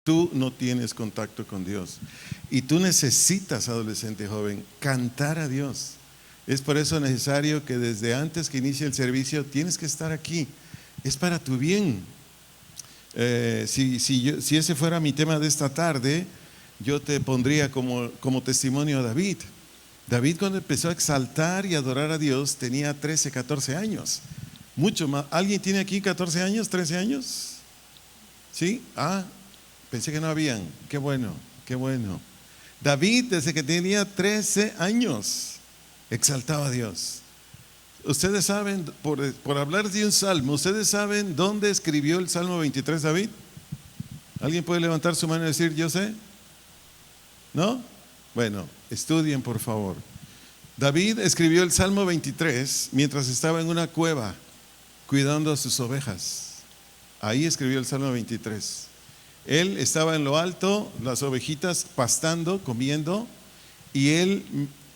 tú no tienes contacto con Dios. Y tú necesitas, adolescente joven, cantar a Dios. Es por eso necesario que desde antes que inicie el servicio tienes que estar aquí. Es para tu bien. Si ese fuera mi tema de esta tarde, yo te pondría como testimonio a David. David, cuando empezó a exaltar y adorar a Dios, tenía 13, 14 años. Mucho más. ¿Alguien tiene aquí 14 años, 13 años? ¿Sí? Pensé que no habían. Qué bueno, qué bueno. David, desde que tenía 13 años, exaltaba a Dios. Ustedes saben, por hablar de un salmo, ¿ustedes saben dónde escribió el Salmo 23 David? ¿Alguien puede levantar su mano y decir, yo sé? ¿No? Bueno, estudien por favor. David escribió el Salmo 23 mientras estaba en una cueva cuidando a sus ovejas. Ahí escribió el Salmo 23. Él estaba en lo alto, las ovejitas pastando, comiendo, y él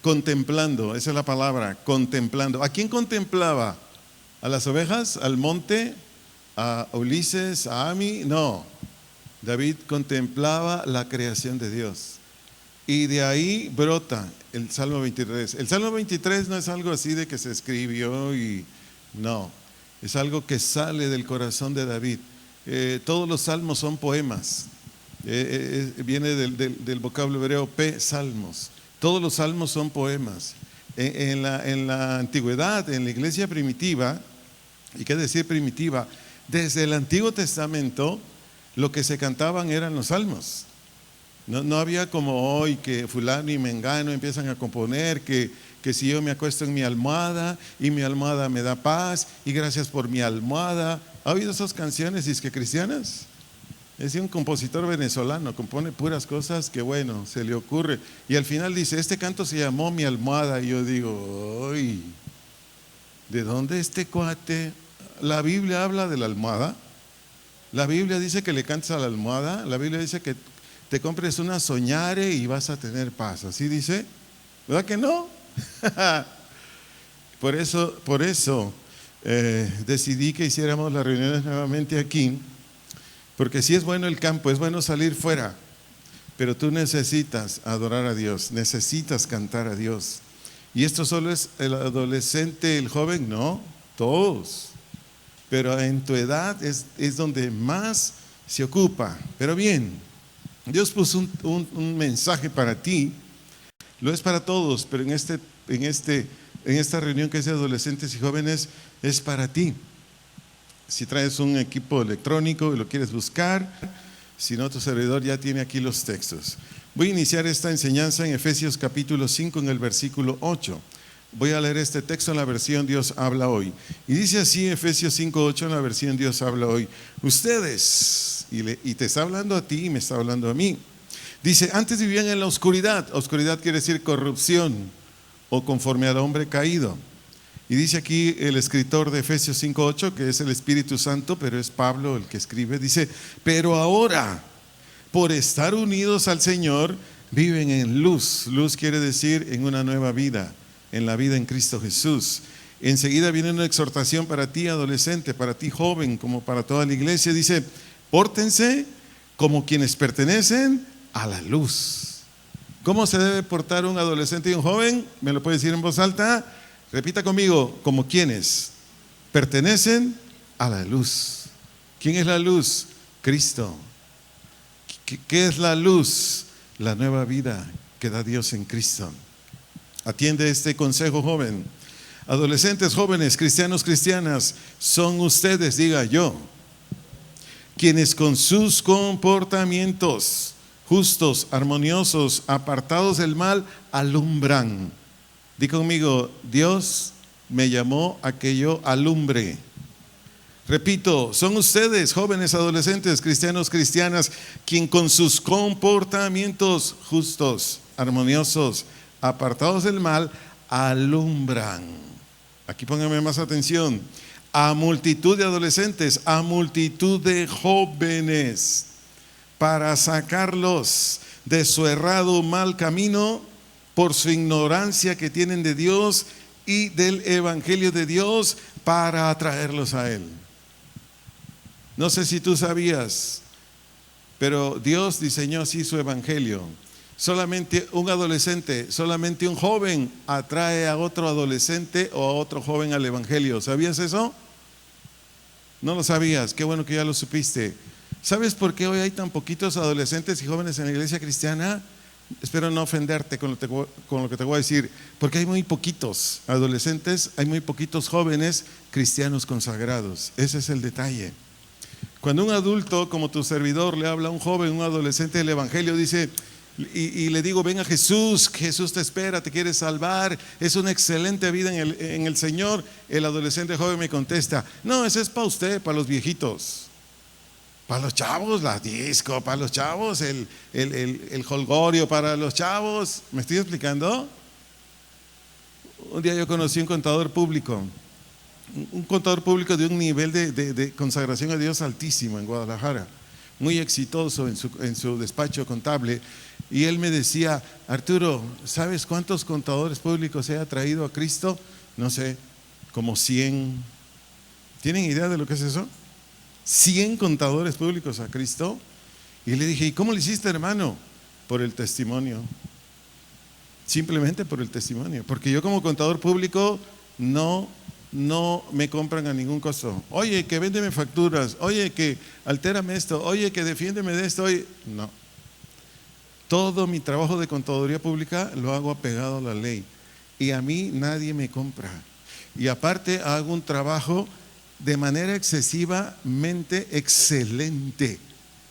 contemplando, esa es la palabra, contemplando. ¿A quién contemplaba? ¿A las ovejas? ¿Al monte? ¿A Ulises? ¿A Ami? No. David contemplaba la creación de Dios. Y de ahí brota el Salmo 23. El Salmo 23 no es algo así de que se escribió y no. Es algo que sale del corazón de David. Todos los salmos son poemas. Viene del vocablo hebreo salmos. Todos los salmos son poemas. En la antigüedad, en la iglesia primitiva, y qué decir primitiva, desde el Antiguo Testamento, lo que se cantaban eran los salmos. No había como hoy que fulano y mengano empiezan a componer que si yo me acuesto en mi almohada y mi almohada me da paz y gracias por mi almohada. ¿Ha oído esas canciones disque cristianas? Es un compositor venezolano, compone puras cosas que bueno, se le ocurre. Y al final dice, este canto se llamó Mi Almohada. Y yo digo, ¡ay! ¿De dónde este cuate? La Biblia habla de la almohada. La Biblia dice que le cantes a la almohada. La Biblia dice que te compres una soñare y vas a tener paz. ¿Así dice? ¿Verdad que no? Por eso decidí que hiciéramos las reuniones nuevamente aquí. Porque sí es bueno el campo, es bueno salir fuera, pero tú necesitas adorar a Dios, necesitas cantar a Dios. Y esto solo es el adolescente, el joven, no, todos. Pero en tu edad es donde más se ocupa. Pero bien, Dios puso un mensaje para ti, lo es para todos, pero en esta reunión que es de adolescentes y jóvenes es para ti. Si traes un equipo electrónico y lo quieres buscar, si no, tu servidor ya tiene aquí los textos. Voy a iniciar esta enseñanza en Efesios capítulo 5 en el versículo 8. Voy a leer este texto en la versión Dios habla hoy. Y dice así Efesios 5:8 en la versión Dios habla hoy. Ustedes, y te está hablando a ti y me está hablando a mí. Dice, antes vivían en la oscuridad. Oscuridad quiere decir corrupción o conforme al hombre caído. Y dice aquí el escritor de Efesios 5:8, que es el Espíritu Santo, pero es Pablo el que escribe, dice, pero ahora, por estar unidos al Señor, viven en luz. Luz quiere decir en una nueva vida, en la vida en Cristo Jesús. Enseguida viene una exhortación para ti, adolescente, para ti, joven, como para toda la iglesia. Dice, pórtense como quienes pertenecen a la luz. ¿Cómo se debe portar un adolescente y un joven? ¿Me lo puede decir en voz alta? Repita conmigo, como quienes pertenecen a la luz. ¿Quién es la luz? Cristo. ¿Qué es la luz? La nueva vida que da Dios en Cristo. Atiende este consejo, joven. Adolescentes, jóvenes, cristianos, cristianas, son ustedes, diga yo, quienes con sus comportamientos justos, armoniosos, apartados del mal, alumbran. Di conmigo, Dios me llamó a que yo alumbre. Repito, son ustedes, jóvenes, adolescentes, cristianos, cristianas, quien con sus comportamientos justos, armoniosos, apartados del mal, alumbran. Aquí pónganme más atención. A multitud de adolescentes, a multitud de jóvenes, para sacarlos de su errado mal camino, por su ignorancia que tienen de Dios y del evangelio de Dios, para atraerlos a Él. No sé si tú sabías, Pero Dios diseñó así su evangelio. Solamente un adolescente, solamente un joven atrae a otro adolescente o a otro joven al evangelio. ¿Sabías eso? No lo sabías, qué bueno que ya lo supiste. ¿Sabes por qué hoy hay tan poquitos adolescentes y jóvenes en la iglesia cristiana? Espero no ofenderte con lo que te voy a decir, porque hay muy poquitos adolescentes, hay muy poquitos jóvenes cristianos consagrados. Ese es el detalle. Cuando un adulto como tu servidor le habla a un joven, un adolescente del evangelio, dice, y le digo, ven a Jesús, Jesús te espera, te quiere salvar, es una excelente vida en el Señor. El adolescente joven me contesta, no, ese es para usted, para los viejitos. Para los chavos, la disco, para los chavos, el holgorio, para los chavos. ¿Me estoy explicando? Un día yo conocí un contador público de un nivel de consagración a Dios altísimo en Guadalajara, muy exitoso en su despacho contable. Y él me decía, Arturo, ¿sabes cuántos contadores públicos he traído a Cristo? No sé, como 100. ¿Tienen idea de lo que es eso? 100 contadores públicos a Cristo. Y le dije, ¿y cómo le hiciste, hermano? Por el testimonio. Simplemente por el testimonio. Porque yo como contador público no me compran a ningún costo. Oye, que véndeme facturas. Oye, que altérame esto. Oye, que defiéndeme de esto. Oye, no. Todo mi trabajo de contaduría pública lo hago apegado a la ley. Y a mí nadie me compra. Y aparte hago un trabajo de manera excesivamente excelente.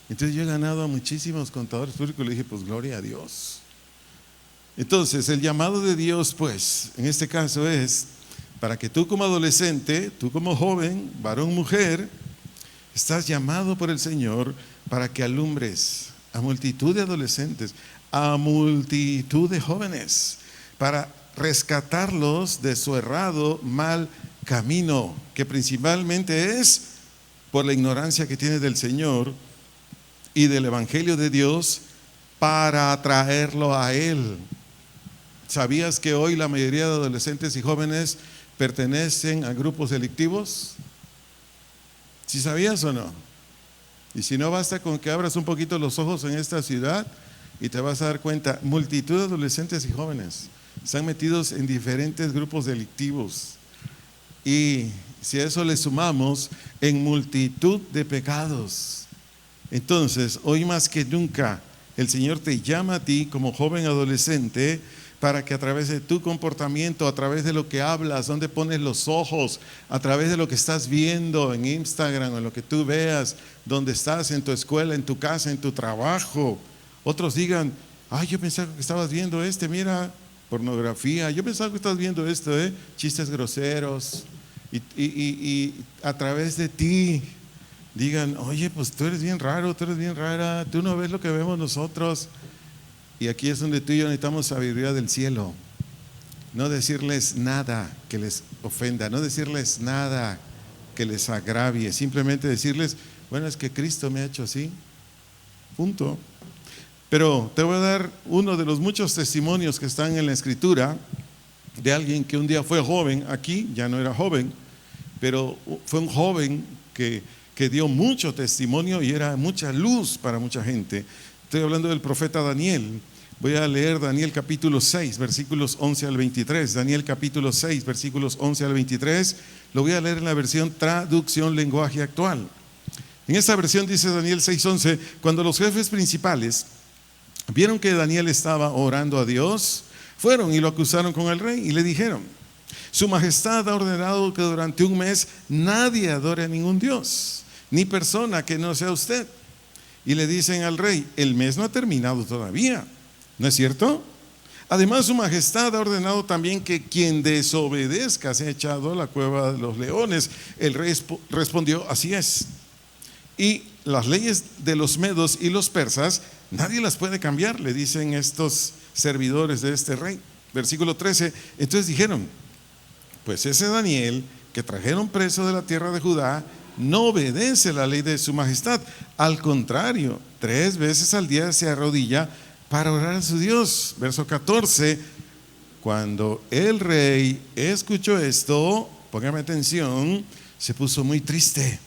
Entonces yo he ganado a muchísimos contadores públicos y le dije, pues gloria a Dios. Entonces el llamado de Dios, pues, en este caso es para que tú como adolescente, tú como joven, varón, mujer, estás llamado por el Señor para que alumbres a multitud de adolescentes, a multitud de jóvenes, para rescatarlos de su errado, mal camino, que principalmente es por la ignorancia que tiene del Señor y del Evangelio de Dios, para atraerlo a Él. ¿Sabías que hoy la mayoría de adolescentes y jóvenes pertenecen a grupos delictivos? ¿Sí sabías o no? Y si no, basta con que abras un poquito los ojos en esta ciudad y te vas a dar cuenta, multitud de adolescentes y jóvenes están metidos en diferentes grupos delictivos. Y si a eso le sumamos, en multitud de pecados. Entonces, hoy más que nunca, el Señor te llama a ti como joven adolescente para que a través de tu comportamiento, a través de lo que hablas, donde pones los ojos, a través de lo que estás viendo en Instagram, en lo que tú veas, donde estás, en tu escuela, en tu casa, en tu trabajo, otros digan, ay, yo pensaba que estabas viendo mira, pornografía, yo pensaba que estabas viendo esto, chistes groseros, y a través de ti digan, oye, pues tú eres bien raro, tú eres bien rara, tú no ves lo que vemos nosotros. Y aquí es donde tú y yo necesitamos sabiduría del cielo. No decirles nada que les ofenda, no decirles nada que les agravie, simplemente decirles, bueno, es que Cristo me ha hecho así, punto. Pero te voy a dar uno de los muchos testimonios que están en la Escritura de alguien que un día fue joven, aquí ya no era joven, pero fue un joven que dio mucho testimonio y era mucha luz para mucha gente. Estoy hablando del profeta Daniel. Voy a leer Daniel capítulo 6, versículos 11 al 23. Daniel capítulo 6, versículos 11 al 23. Lo voy a leer en la versión traducción lenguaje actual. En esta versión dice Daniel 6:11, cuando los jefes principales vieron que Daniel estaba orando a Dios, fueron y lo acusaron con el rey y le dijeron, su majestad ha ordenado que durante un mes nadie adore a ningún dios, ni persona que no sea usted. Y le dicen al rey, el mes no ha terminado todavía, ¿no es cierto? Además, su majestad ha ordenado también que quien desobedezca sea echado a la cueva de los leones. El rey respondió, así es. Y las leyes de los medos y los persas, nadie las puede cambiar, le dicen estos servidores de este rey. Versículo 13, entonces dijeron, pues ese Daniel que trajeron preso de la tierra de Judá, no obedece la ley de su majestad. Al contrario, 3 veces al día se arrodilla para orar a su Dios. Verso 14, cuando el rey escuchó esto, póngame atención, se puso muy triste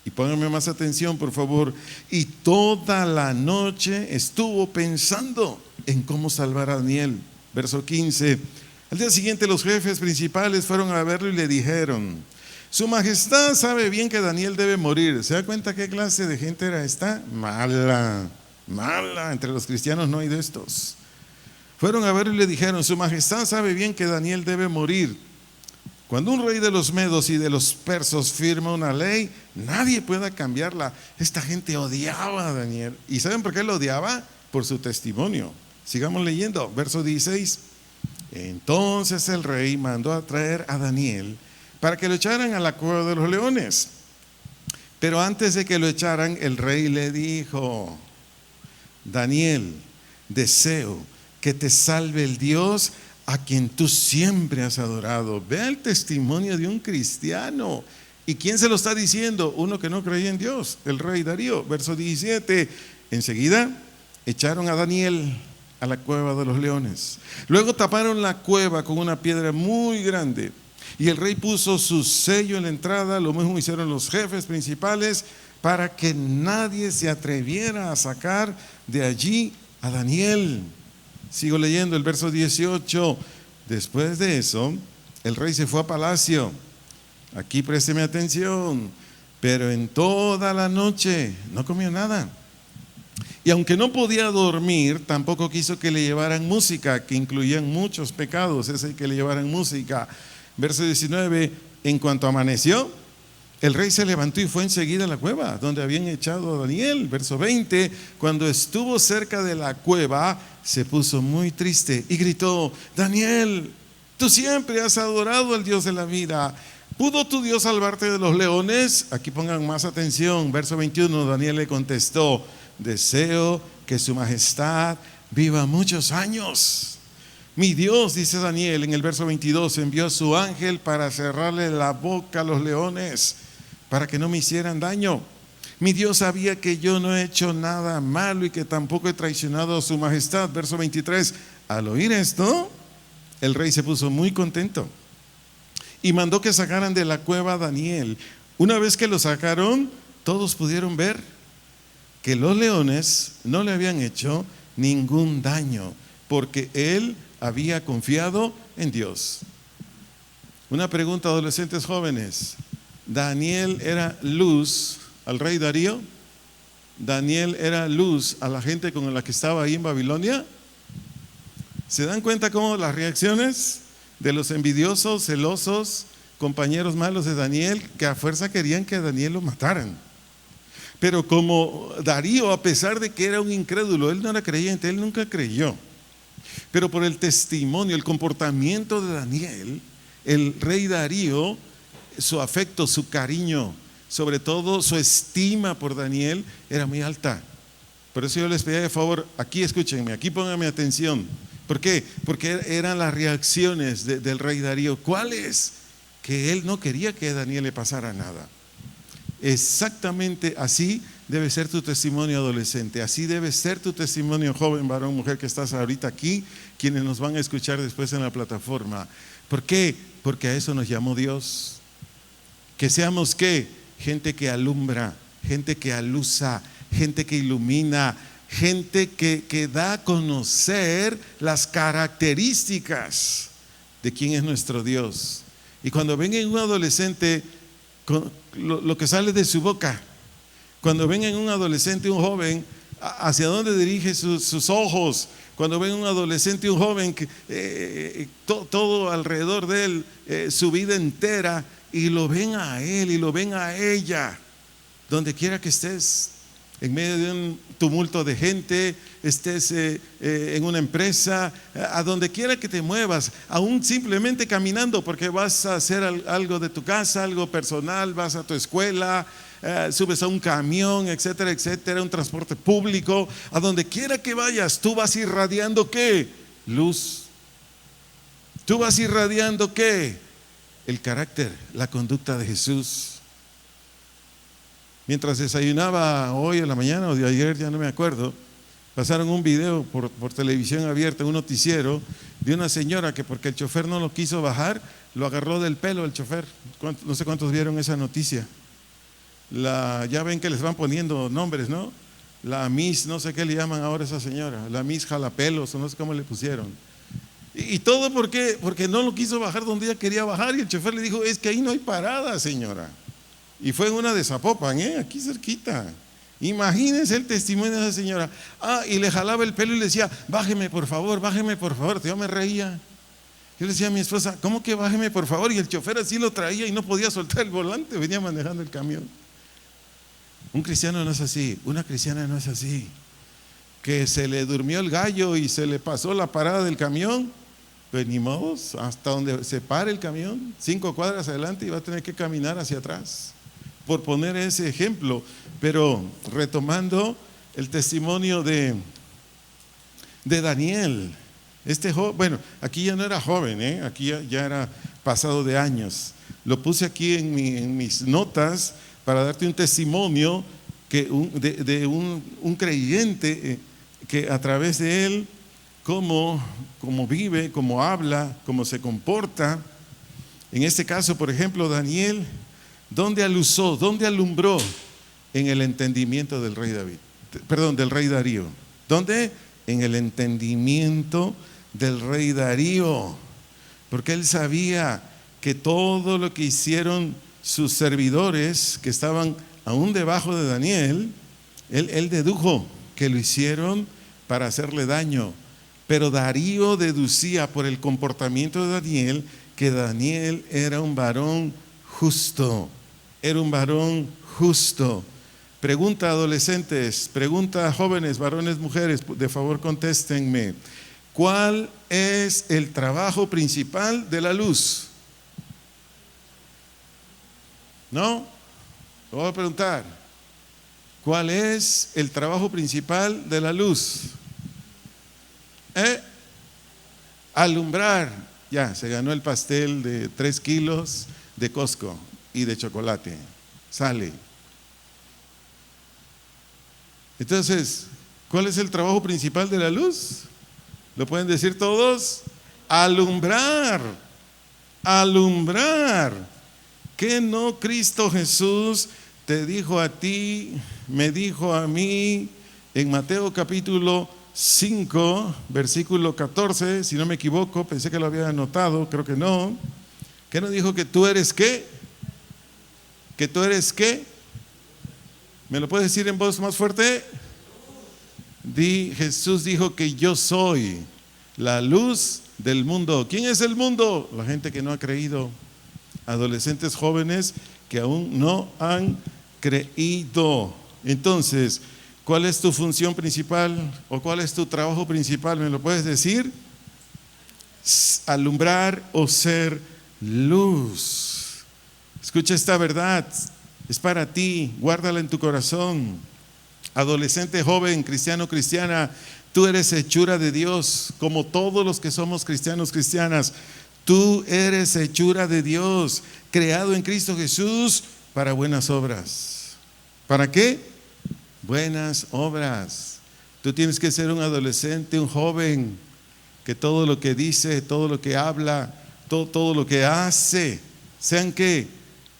Y pónganme más atención, por favor. Y toda la noche estuvo pensando en cómo salvar a Daniel. Verso 15. Al día siguiente los jefes principales fueron a verlo y le dijeron: Su Majestad sabe bien que Daniel debe morir. ¿Se da cuenta qué clase de gente era esta? Mala, mala. Entre los cristianos no hay de estos. Fueron a verlo y le dijeron: Su Majestad sabe bien que Daniel debe morir. Cuando un rey de los medos y de los persas firma una ley, nadie puede cambiarla. Esta gente odiaba a Daniel. ¿Y saben por qué lo odiaba? Por su testimonio. Sigamos leyendo, verso 16. Entonces el rey mandó a traer a Daniel para que lo echaran a la cueva de los leones. Pero antes de que lo echaran, el rey le dijo: Daniel, deseo que te salve el Dios a quien tú siempre has adorado. Vea el testimonio de un cristiano. ¿Y quién se lo está diciendo? Uno que no creía en Dios, el rey Darío. Verso 17. Enseguida echaron a Daniel a la cueva de los leones. Luego taparon la cueva con una piedra muy grande. Y el rey puso su sello en la entrada. Lo mismo hicieron los jefes principales, para que nadie se atreviera a sacar de allí a Daniel. Sigo leyendo el verso 18. Después de eso, el rey se fue a palacio. Aquí présteme atención. Pero en toda la noche no comió nada. Y aunque no podía dormir, tampoco quiso que le llevaran música, que incluían muchos pecados, ese que le llevaran música. Verso 19. En cuanto amaneció, el rey se levantó y fue enseguida a la cueva donde habían echado a Daniel. Verso 20. Cuando estuvo cerca de la cueva, se puso muy triste y gritó: Daniel, tú siempre has adorado al Dios de la vida. ¿Pudo tu Dios salvarte de los leones? Aquí pongan más atención. Verso 21. Daniel le contestó: deseo que su majestad viva muchos años. Mi Dios, dice Daniel en el verso 22, envió a su ángel para cerrarle la boca a los leones, para que no me hicieran daño. Mi Dios sabía que yo no he hecho nada malo y que tampoco he traicionado a su majestad. Verso 23. Al oír esto, el rey se puso muy contento y mandó que sacaran de la cueva a Daniel. Una vez que lo sacaron, todos pudieron ver que los leones no le habían hecho ningún daño, porque él había confiado en Dios. Una pregunta, adolescentes jóvenes: ¿Daniel era luz al rey Darío? ¿Daniel era luz a la gente con la que estaba ahí en Babilonia? ¿Se dan cuenta cómo las reacciones de los envidiosos, celosos, compañeros malos de Daniel, que a fuerza querían que a Daniel lo mataran? Pero como Darío, a pesar de que era un incrédulo, él no era creyente, él nunca creyó. Pero por el testimonio, el comportamiento de Daniel, el rey Darío, su afecto, su cariño, sobre todo su estima por Daniel, era muy alta. Por eso yo les pedí de favor, aquí escúchenme, aquí pónganme atención. ¿Por qué? Porque eran las reacciones del rey Darío. ¿Cuáles? Que él no quería que a Daniel le pasara nada. Exactamente así debe ser tu testimonio, adolescente. Así debe ser tu testimonio, joven, varón, mujer, que estás ahorita aquí, quienes nos van a escuchar después en la plataforma. ¿Por qué? Porque a eso nos llamó Dios. Que seamos, ¿qué? Gente que alumbra, gente que alusa, gente que ilumina, gente que da a conocer las características de quién es nuestro Dios. Y cuando ven en un adolescente lo que sale de su boca, cuando ven en un adolescente, un joven, hacia dónde dirige sus ojos, cuando ven un adolescente, un joven que todo alrededor de él, su vida entera, y lo ven a él y lo ven a ella, donde quiera que estés, en medio de un tumulto de gente, estés en una empresa, a donde quiera que te muevas, aún simplemente caminando, porque vas a hacer algo de tu casa, algo personal, vas a tu escuela, subes a un camión, etcétera, etcétera, un transporte público, a donde quiera que vayas, tú vas irradiando ¿qué? Luz. Tú vas irradiando ¿qué? El carácter, la conducta de Jesús. Mientras desayunaba hoy en la mañana o de ayer, ya no me acuerdo, pasaron un video por televisión abierta, un noticiero de una señora que, porque el chofer no lo quiso bajar, lo agarró del pelo el chofer. No sé cuántos vieron esa noticia. ya ven que les van poniendo nombres, ¿no? La Miss, no sé qué le llaman ahora a esa señora, la Miss Jalapelos, o no sé cómo le pusieron. Y todo porque no lo quiso bajar donde ella quería bajar, y el chofer le dijo, es que ahí no hay parada, señora. Y fue en una de Zapopan, aquí cerquita. Imagínense el testimonio de esa señora. Y le jalaba el pelo y le decía, bájeme por favor, bájeme por favor. Yo me reía. Yo le decía a mi esposa, ¿cómo que bájeme por favor? Y el chofer así lo traía y no podía soltar el volante, venía manejando el camión. Un cristiano no es así, una cristiana no es así. Que se le durmió el gallo y se le pasó la parada del camión, pues ni modo, hasta donde se pare el camión, 5 cuadras adelante, y va a tener que caminar hacia atrás, por poner ese ejemplo. Pero retomando el testimonio de Daniel, bueno, aquí ya no era joven, aquí ya era pasado de años. Lo puse aquí en mis notas para darte un testimonio de un creyente que a través de él, cómo vive, cómo habla, cómo se comporta. En este caso, por ejemplo, Daniel, ¿dónde alumbró? En el entendimiento del rey del rey Darío. ¿Dónde? En el entendimiento del rey Darío, porque él sabía que todo lo que hicieron sus servidores que estaban aún debajo de Daniel, él dedujo que lo hicieron para hacerle daño. Pero Darío deducía por el comportamiento de Daniel que Daniel era un varón justo. Era un varón justo. Pregunta adolescentes, pregunta jóvenes, varones, mujeres, de favor contéstenme. ¿Cuál es el trabajo principal de la luz? ¿No? Lo voy a preguntar. ¿Cuál es el trabajo principal de la luz? Alumbrar. Ya, se ganó el pastel de 3 kilos de Costco y de chocolate. Sale. Entonces, ¿cuál es el trabajo principal de la luz? ¿Lo pueden decir todos? Alumbrar. Alumbrar. ¿Qué no Cristo Jesús te dijo a ti, me dijo a mí, en Mateo capítulo 5, versículo 14, si no me equivoco, pensé que lo había anotado, creo que no. ¿Qué nos dijo? Que tú eres qué? ¿Que tú eres qué? ¿Me lo puedes decir en voz más fuerte? Jesús dijo que yo soy la luz del mundo. ¿Quién es el mundo? La gente que no ha creído. Adolescentes jóvenes que aún no han creído. Entonces, ¿cuál es tu función principal o cuál es tu trabajo principal? ¿Me lo puedes decir? Alumbrar o ser luz. Escucha esta verdad. Es para ti, guárdala en tu corazón. Adolescente, joven, cristiano, cristiana, tú eres hechura de Dios, como todos los que somos cristianos, cristianas. Tú eres hechura de Dios, creado en Cristo Jesús para buenas obras. ¿Para qué? Buenas obras. Tú tienes que ser un adolescente, un joven, que todo lo que dice, todo lo que habla, todo lo que hace, sean ¿qué?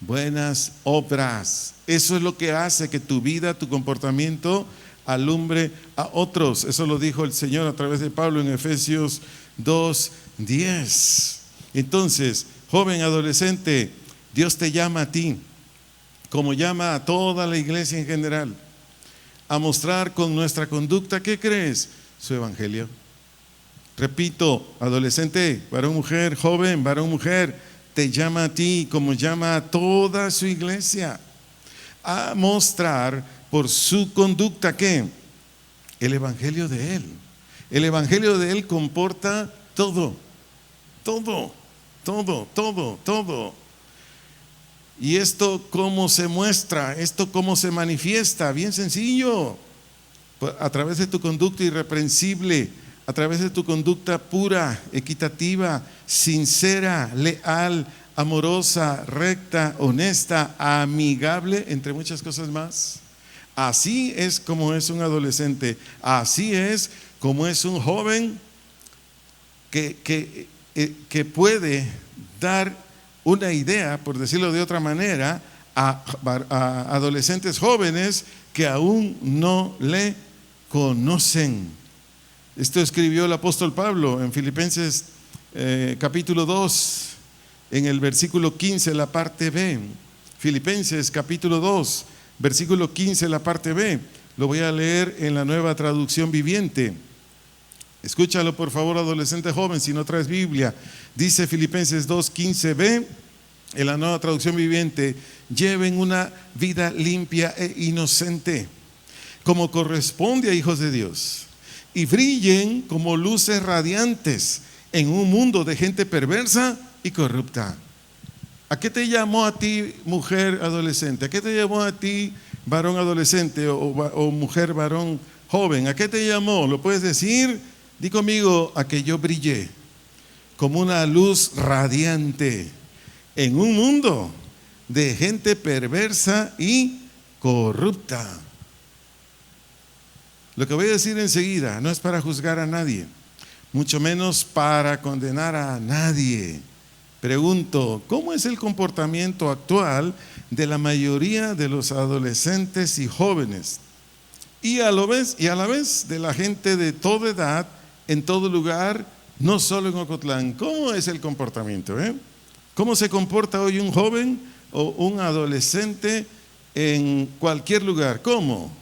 Buenas obras. Eso es lo que hace que tu vida, tu comportamiento alumbre a otros. Eso lo dijo el Señor a través de Pablo en Efesios 2:10. Entonces, joven, adolescente, Dios te llama a ti, como llama a toda la iglesia en general, a mostrar con nuestra conducta, ¿qué crees? Su evangelio. Repito, adolescente, varón, mujer, joven, varón, mujer, te llama a ti como llama a toda su iglesia, a mostrar por su conducta ¿qué? El evangelio de Él. El evangelio de Él comporta todo. ¿Y esto cómo se muestra? ¿Esto cómo se manifiesta? Bien sencillo, a través de tu conducta irreprensible, a través de tu conducta pura, equitativa, sincera, leal, amorosa, recta, honesta, amigable, entre muchas cosas más. Así es como es un adolescente, así es como es un joven que puede dar una idea, por decirlo de otra manera, a adolescentes jóvenes que aún no le conocen. Esto escribió el apóstol Pablo en Filipenses capítulo 2, en el versículo 15, la parte B. Filipenses capítulo 2, versículo 15, la parte B. Lo voy a leer en la Nueva Traducción Viviente. Escúchalo por favor, adolescente joven, si no traes Biblia. Dice Filipenses 2, 15b, en la Nueva Traducción Viviente: lleven una vida limpia e inocente, como corresponde a hijos de Dios, y brillen como luces radiantes en un mundo de gente perversa y corrupta. ¿A qué te llamó a ti, mujer adolescente? ¿A qué te llamó a ti, varón adolescente o mujer varón joven? ¿A qué te llamó? ¿Lo puedes decir? Di conmigo: a que yo brillé como una luz radiante en un mundo de gente perversa y corrupta. Lo que voy a decir enseguida no es para juzgar a nadie, mucho menos para condenar a nadie. Pregunto, ¿cómo es el comportamiento actual de la mayoría de los adolescentes y jóvenes? Y a la vez de la gente de toda edad, en todo lugar, no solo en Ocotlán. ¿Cómo es el comportamiento? ¿Cómo se comporta hoy un joven o un adolescente en cualquier lugar? ¿Cómo?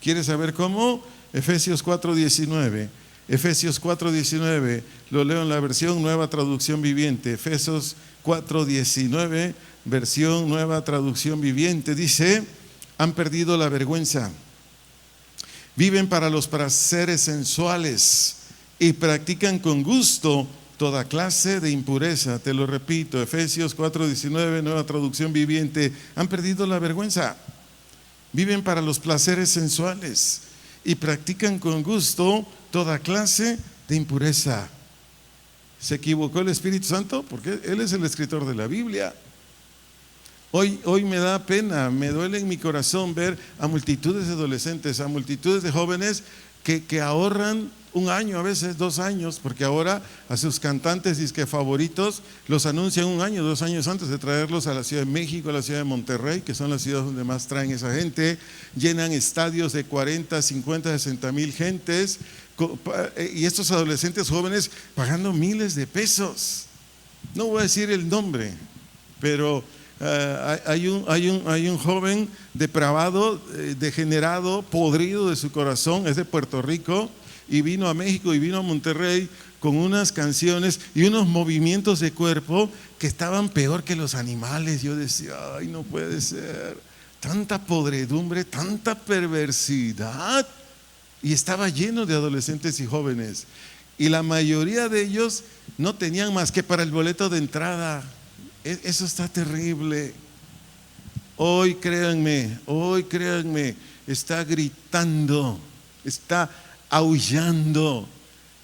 ¿Quieres saber cómo? Efesios 4:19. Efesios 4:19, lo leo en la versión Nueva Traducción Viviente. Efesios 4:19, versión Nueva Traducción Viviente, dice: han perdido la vergüenza, viven para los placeres sensuales y practican con gusto toda clase de impureza. Te lo repito, Efesios 4:19, Nueva Traducción Viviente: han perdido la vergüenza, viven para los placeres sensuales y practican con gusto toda clase de impureza. ¿Se equivocó el Espíritu Santo? Porque Él es el escritor de la Biblia. Hoy me da pena, me duele en mi corazón ver a multitudes de adolescentes, a multitudes de jóvenes que ahorran un año, a veces 2 años, porque ahora a sus cantantes disque favoritos los anuncian 1 año, 2 años antes de traerlos a la Ciudad de México, a la Ciudad de Monterrey, que son las ciudades donde más traen esa gente. Llenan estadios de 40, 50, 60 mil gentes, y estos adolescentes jóvenes pagando miles de pesos. No voy a decir el nombre, pero hay un joven depravado, degenerado, podrido de su corazón, es de Puerto Rico, y vino a México y vino a Monterrey con unas canciones y unos movimientos de cuerpo que estaban peor que los animales. Yo decía: ay, no puede ser, tanta podredumbre, tanta perversidad. Y estaba lleno de adolescentes y jóvenes, y la mayoría de ellos no tenían más que para el boleto de entrada. Eso está terrible. Hoy créanme, está gritando, está aullando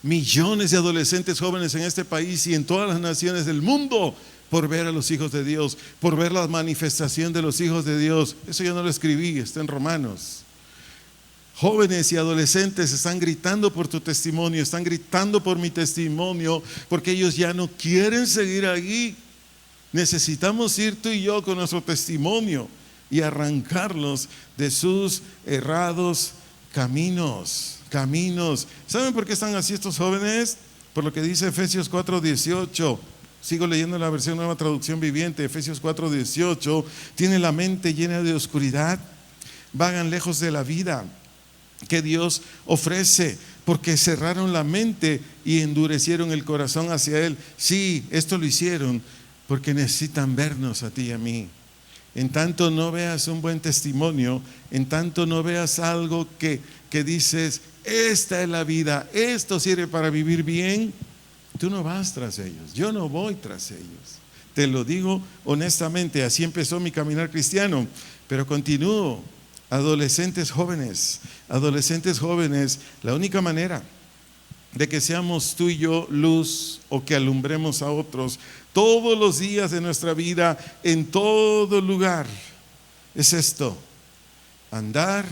millones de adolescentes jóvenes en este país y en todas las naciones del mundo por ver a los hijos de Dios, por ver la manifestación de los hijos de Dios. Eso yo no lo escribí, está en Romanos. Jóvenes y adolescentes están gritando por tu testimonio, están gritando por mi testimonio, porque ellos ya no quieren seguir ahí. Necesitamos ir tú y yo con nuestro testimonio y arrancarlos de sus errados caminos. ¿Saben por qué están así estos jóvenes? Por lo que dice Efesios 4:18. Sigo leyendo la versión Nueva Traducción Viviente. Efesios 4:18: tienen la mente llena de oscuridad, vagan lejos de la vida que Dios ofrece, porque cerraron la mente y endurecieron el corazón hacia Él. Sí, esto lo hicieron porque necesitan vernos a ti y a mí. En tanto no veas un buen testimonio, en tanto no veas algo que dices: esta es la vida, esto sirve para vivir bien, tú no vas tras ellos, yo no voy tras ellos. Te lo digo honestamente, así empezó mi caminar cristiano, pero continúo. Adolescentes jóvenes, la única manera de que seamos tú y yo luz, o que alumbremos a otros todos los días de nuestra vida, en todo lugar, es esto: andar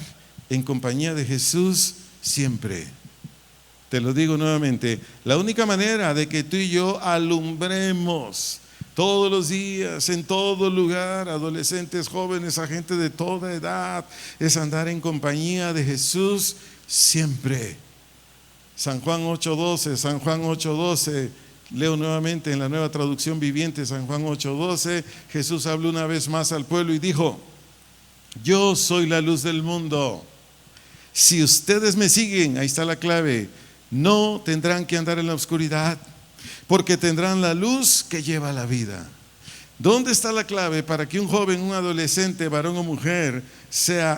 en compañía de Jesús siempre. Te lo digo nuevamente, la única manera de que tú y yo alumbremos Todos los días, en todo lugar, adolescentes, jóvenes, a gente de toda edad, es andar en compañía de Jesús siempre. San Juan 8:12, San Juan 8:12, leo nuevamente en la Nueva Traducción Viviente, San Juan 8:12, Jesús habló una vez más al pueblo y dijo: yo soy la luz del mundo. Si ustedes me siguen, ahí está la clave, no tendrán que andar en la oscuridad, porque tendrán la luz que lleva a la vida. ¿Dónde está la clave para que un joven, un adolescente, varón o mujer,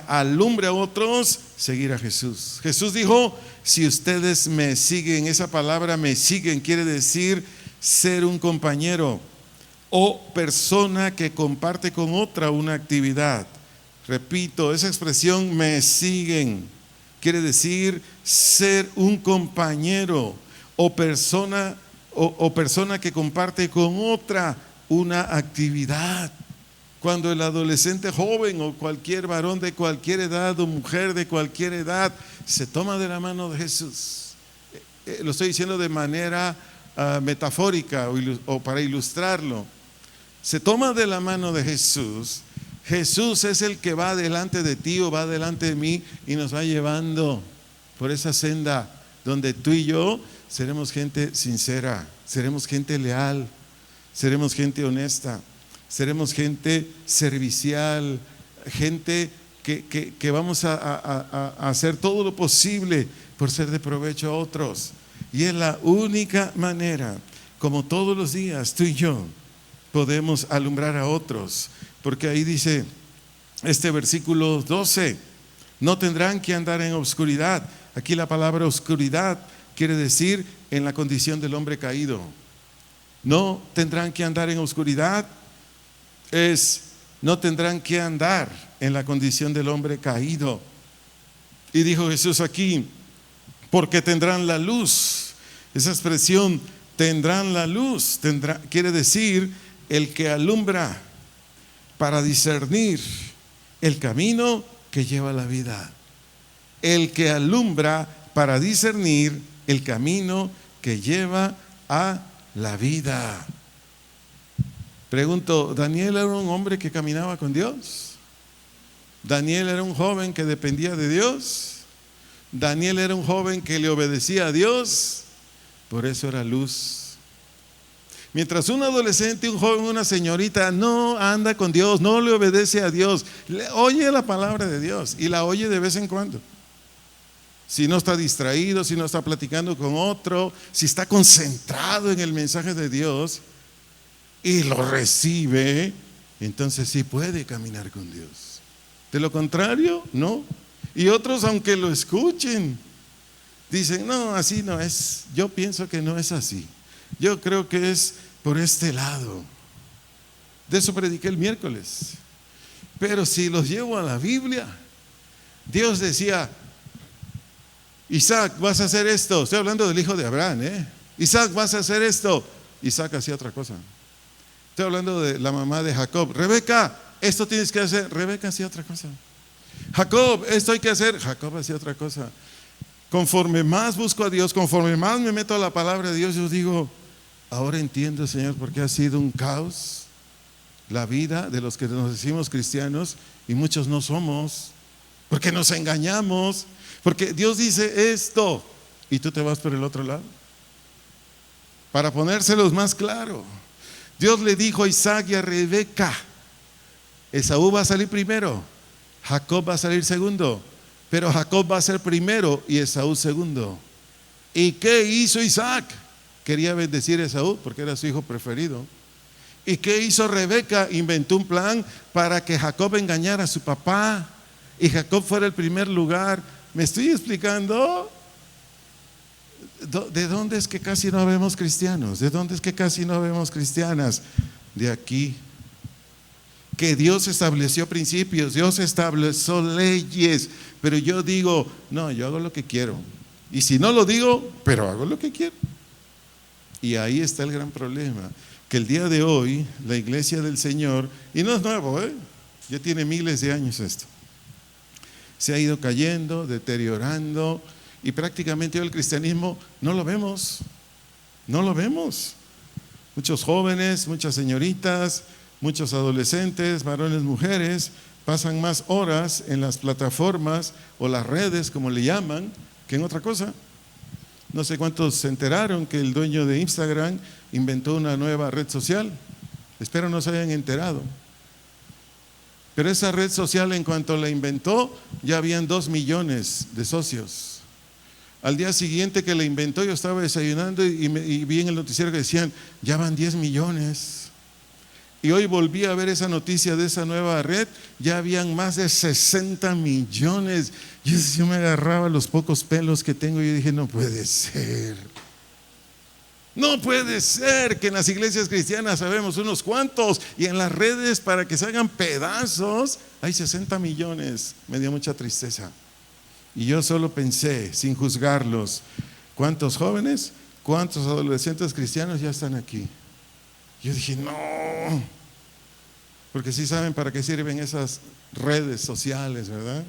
alumbre a otros? Seguir a Jesús. Jesús dijo: si ustedes me siguen, esa palabra me siguen quiere decir ser un compañero o persona que comparte con otra una actividad. Repito, esa expresión me siguen quiere decir ser un compañero o persona que comparte con otra una actividad. Cuando el adolescente joven o cualquier varón de cualquier edad o mujer de cualquier edad se toma de la mano de Jesús, lo estoy diciendo de manera metafórica o para ilustrarlo, se toma de la mano de Jesús. Jesús es el que va delante de ti o va delante de mí y nos va llevando por esa senda donde tú y yo seremos gente sincera, seremos gente leal, seremos gente honesta, seremos gente servicial, gente que vamos a hacer todo lo posible por ser de provecho a otros. Y es la única manera, como todos los días tú y yo podemos alumbrar a otros. Porque ahí dice este versículo 12, no tendrán que andar en oscuridad. Aquí la palabra oscuridad quiere decir en la condición del hombre caído. No tendrán que andar en oscuridad, no tendrán que andar en la condición del hombre caído. Y dijo Jesús aquí, porque tendrán la luz. Esa expresión, tendrán la luz, quiere decir el que alumbra para discernir el camino que lleva a la vida. El que alumbra para discernir el camino que lleva a la vida. Pregunto, ¿Daniel era un hombre que caminaba con Dios? ¿Daniel era un joven que dependía de Dios? ¿Daniel era un joven que le obedecía a Dios? Por eso era luz. Mientras un adolescente, un joven, una señorita no anda con Dios, no le obedece a Dios, oye la palabra de Dios y la oye de vez en cuando. Si no está distraído, si no está platicando con otro, si está concentrado en el mensaje de Dios y lo recibe, entonces sí puede caminar con Dios. De lo contrario, no. Y otros, aunque lo escuchen, dicen, no, así no es. Yo pienso que no es así. Yo creo que es por este lado. De eso prediqué el miércoles. Pero si los llevo a la Biblia, Dios decía, Isaac, vas a hacer esto. Estoy hablando del hijo de Abraham, Isaac, vas a hacer esto. Isaac hacía otra cosa. Estoy hablando de la mamá de Jacob. Rebeca, esto tienes que hacer. Rebeca hacía otra cosa. Jacob, esto hay que hacer. Jacob hacía otra cosa. Conforme más busco a Dios, conforme más me meto a la palabra de Dios, yo digo, ahora entiendo, Señor, por qué ha sido un caos la vida de los que nos decimos cristianos y muchos no somos, porque nos engañamos, porque Dios dice esto y tú te vas por el otro lado. Para ponérselos más claro, Dios le dijo a Isaac y a Rebeca, Esaú va a salir primero, Jacob va a salir segundo, pero Jacob va a ser primero y Esaú segundo. ¿Y qué hizo Isaac? Quería bendecir a Esaú porque era su hijo preferido. ¿Y qué hizo Rebeca? Inventó un plan para que Jacob engañara a su papá y Jacob fuera el primer lugar. ¿Me estoy explicando? ¿De dónde es que casi no vemos cristianos? ¿De dónde es que casi no vemos cristianas? De aquí. Que Dios estableció principios, Dios estableció leyes, pero yo digo, no, yo hago lo que quiero. Y si no lo digo, pero hago lo que quiero. Y ahí está el gran problema, que el día de hoy la iglesia del Señor, y no es nuevo, ya tiene miles de años esto, se ha ido cayendo, deteriorando, y prácticamente hoy el cristianismo no lo vemos. Muchos jóvenes, muchas señoritas, muchos adolescentes, varones, mujeres, pasan más horas en las plataformas o las redes, como le llaman, que en otra cosa. No sé cuántos se enteraron que el dueño de Instagram inventó una nueva red social. Espero no se hayan enterado. Pero esa red social, en cuanto la inventó, ya habían 2 millones de socios. Al día siguiente que la inventó, yo estaba desayunando y vi en el noticiero que decían, ya van 10 millones. Y hoy volví a ver esa noticia de esa nueva red, ya habían más de 60 millones. Yo me agarraba los pocos pelos que tengo y yo dije, no puede ser. No puede ser que en las iglesias cristianas sabemos unos cuantos y en las redes para que se hagan pedazos hay 60 millones. Me dio mucha tristeza. Y yo solo pensé, sin juzgarlos, ¿cuántos jóvenes, cuántos adolescentes cristianos ya están aquí? Yo dije, no, porque sí saben para qué sirven esas redes sociales, ¿verdad?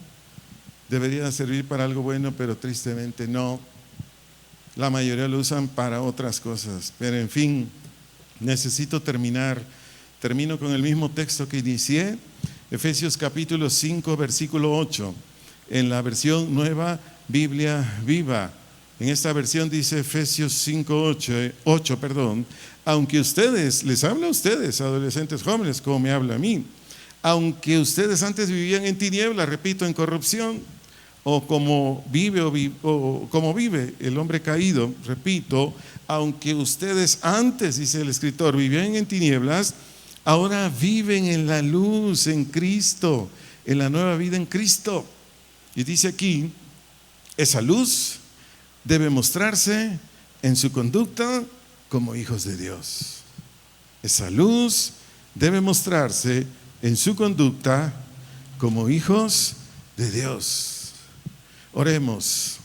Deberían servir para algo bueno, pero tristemente no. La mayoría lo usan para otras cosas. Pero en fin, necesito terminar. Termino con el mismo texto que inicié, Efesios capítulo 5, versículo 8, en la versión Nueva Biblia Viva. En esta versión dice Efesios 5, 8, aunque ustedes, les habla a ustedes, adolescentes jóvenes, como me habla a mí, aunque ustedes antes vivían en tinieblas, repito, en corrupción, o como vive el hombre caído, repito, aunque ustedes antes, dice el escritor, vivían en tinieblas, ahora viven en la luz, en Cristo, en la nueva vida en Cristo. Y dice aquí, esa luz debe mostrarse en su conducta como hijos de Dios. Esa luz debe mostrarse en su conducta como hijos de Dios. Oremos,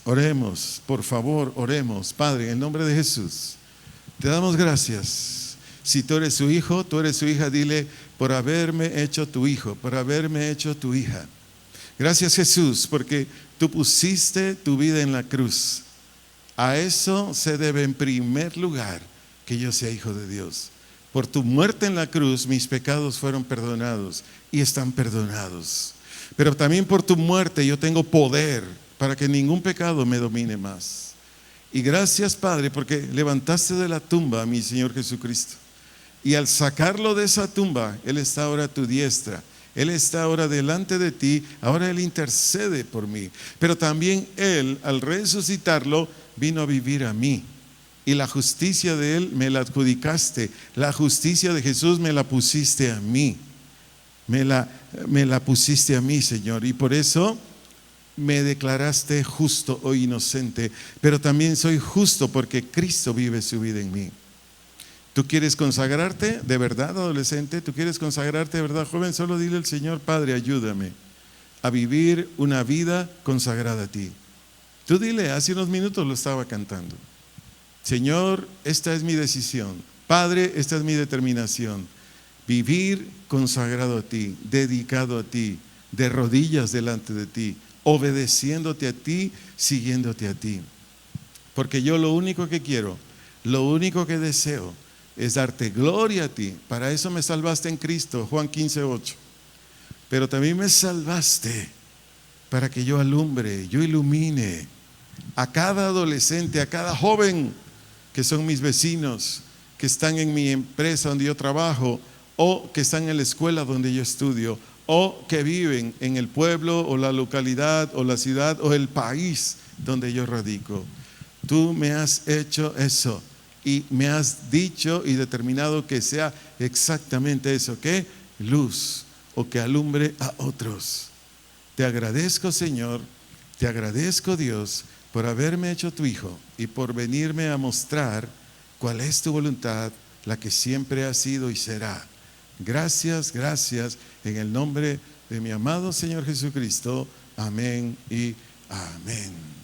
por favor, oremos. Padre, en el nombre de Jesús, te damos gracias. Si tú eres su hijo, tú eres su hija, dile, por haberme hecho tu hijo, por haberme hecho tu hija. Gracias, Jesús, porque tú pusiste tu vida en la cruz. A eso se debe en primer lugar que yo sea hijo de Dios. Por tu muerte en la cruz, mis pecados fueron perdonados y están perdonados. Pero también por tu muerte yo tengo poder para que ningún pecado me domine más. Y gracias, Padre, porque levantaste de la tumba a mi Señor Jesucristo. Y al sacarlo de esa tumba, Él está ahora a tu diestra. Él está ahora delante de ti, ahora Él intercede por mí. Pero también Él, al resucitarlo, vino a vivir a mí. Y la justicia de Él me la adjudicaste. La justicia de Jesús me la pusiste a mí. Me la pusiste a mí, Señor. Y por eso me declaraste justo o inocente. Pero también soy justo porque Cristo vive su vida en mí. ¿Tú quieres consagrarte de verdad, adolescente? ¿Tú quieres consagrarte de verdad, joven? Solo dile al Señor, Padre, ayúdame a vivir una vida consagrada a ti. Tú dile, hace unos minutos lo estaba cantando. Señor, esta es mi decisión. Padre, esta es mi determinación. Vivir consagrado a ti, dedicado a ti, de rodillas delante de ti, obedeciéndote a ti, siguiéndote a ti. Porque yo lo único que quiero, lo único que deseo es darte gloria a ti. Para eso me salvaste en Cristo, Juan 15:8. Pero también me salvaste para que yo alumbre, yo ilumine a cada adolescente, a cada joven que son mis vecinos, que están en mi empresa donde yo trabajo, o que están en la escuela donde yo estudio, o que viven en el pueblo o la localidad o la ciudad o el país donde yo radico. Tú me has hecho eso y me has dicho y determinado que sea exactamente eso, que luz o que alumbre a otros. Te agradezco, Señor, te agradezco, Dios, por haberme hecho tu hijo y por venirme a mostrar cuál es tu voluntad, la que siempre ha sido y será. Gracias, gracias, en el nombre de mi amado Señor Jesucristo. Amén y amén.